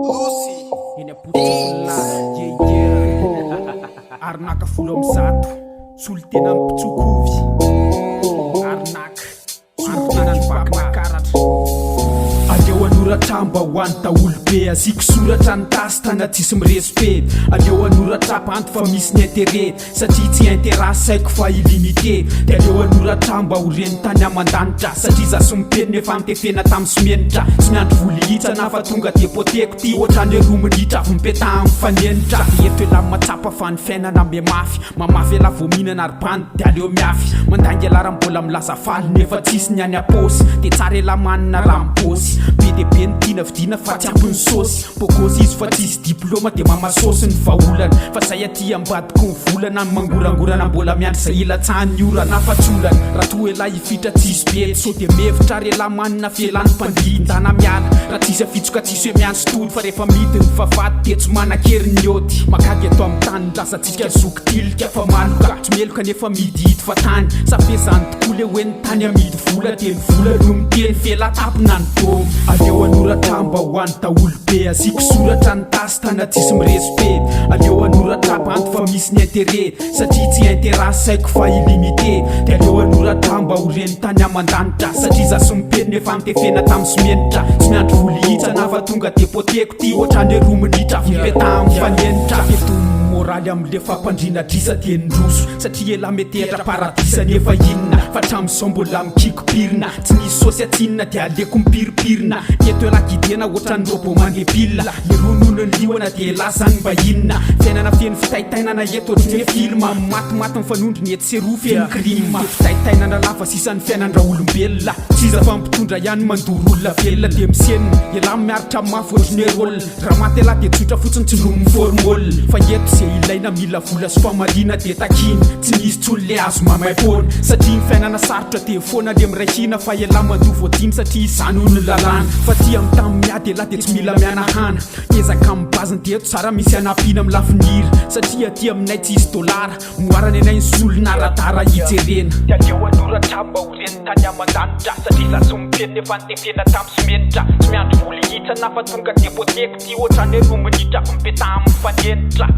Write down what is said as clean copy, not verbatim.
Eny apotola Arnaka folo amby zato solo tena ampitsokovy Arnaka Arnaka vakin'akaratra Aleo anoratra mba ho any taolobe aziko soratra ny tasy tana tsisy mirespect Aleo anoratra panty fa misy ny intérêt satria tsy intéresse saiko fa illimité de aleo anoratra mba ho reny tany aman-danitra satria za sy mipeny efa mitefena tamin'ny simenitra tsy miandry voly hitsana fa tonga de poteko ty ohatrany hoe roa minitra avy mipeta amin'ny fanenitra eto ela matsapa fa ny fiainana me mafy mamafy ela vo mihinana aribany de aleo miafy mandangy alara mbola milaza faly nefa tsisy ny any aposy de tsara ela manina raha mipôsy be de be ny tina vidina fa tsy ampy ny sosy pokosy izy fa tsisy diplôma de mamasosy ny vaolana fa zay aty ambadiko ny volana ny mangorangorana mbola miandry zay ilatsahany orana fa tsolana raha toa ela hifitra tsisy be so de mevitra ary ela manina fielany mpandrindana miala raha tsisy afitsoka tsisy hoe miandry tolo fa rehefa mity ny vavady de tsy manan-kery ny ôty makady ato amin'ny tany lazatsika zoky tilika fa maloka tsy meloka nefa midy hito fa tany safezany tokoa le hoe ny tany amidy vola de ny vola no miteny felatapina ny tômo aleo anoratra mba ho any taolobe aziko soratra ny tasy tana tsisy mirespect aleo anoratra panty fa misy ny intérêt satria tsy intéresse saiko fa illimité de aleo anoratra mba ho reny tany aman-danitra satria za sy mipeny efa mitefena tamin'ny simenitra tsy miandry voly hitsana fa tonga de poteko ty ohatrany hoe roa minitra avy mipeta amin'ny fanenitra moraly am'le fampandrina drisa de ndroso satria ela metehatra paradisa nefa inona fa tram'zao mbola mikikopirina tsy nisy sosy atsinina de aleko mipiripirina eto ela gidena ohatrany robo mandepila le ronono ny liona de ela zany mba inona fiainana feny fitaitainana eto ohatrany hoe filma matimaty mifanondry ny ety seroa feny crime fitaitainana lava sisan'ny fiainandra olombelona tsiza fa mpitondra ihany mandoro olona velona de misenina ela miaritra mafy ohatrany hoe rôle raha maty ela de tsotra fotsiny tsy nomy formôle fa eto zay ilaina mila vola sy famalina de takiny tsy misy tsolo le azo mamaipona satria ny fiainana sarotra de foana le miraikina fa ela mandoa voadiny satria izany ho ny lalàna fa ty amin'ny tamy miady ela de tsy mila mianahana ezaka amin'ny baziny de eto tsara misy anapina amin'ny lafinira satria ty aminay tsisy dolara moarany anay ny solona radara hijerena de aleo anoratra mba ho reny tany aman-danitra satria za sy mipeny efa nitefena tamin'ny simenitra tsy miandry voly hitsana fa tonga de poteko ty ohatrany hoe roa minitra avy mipeta amin'ny fanenitra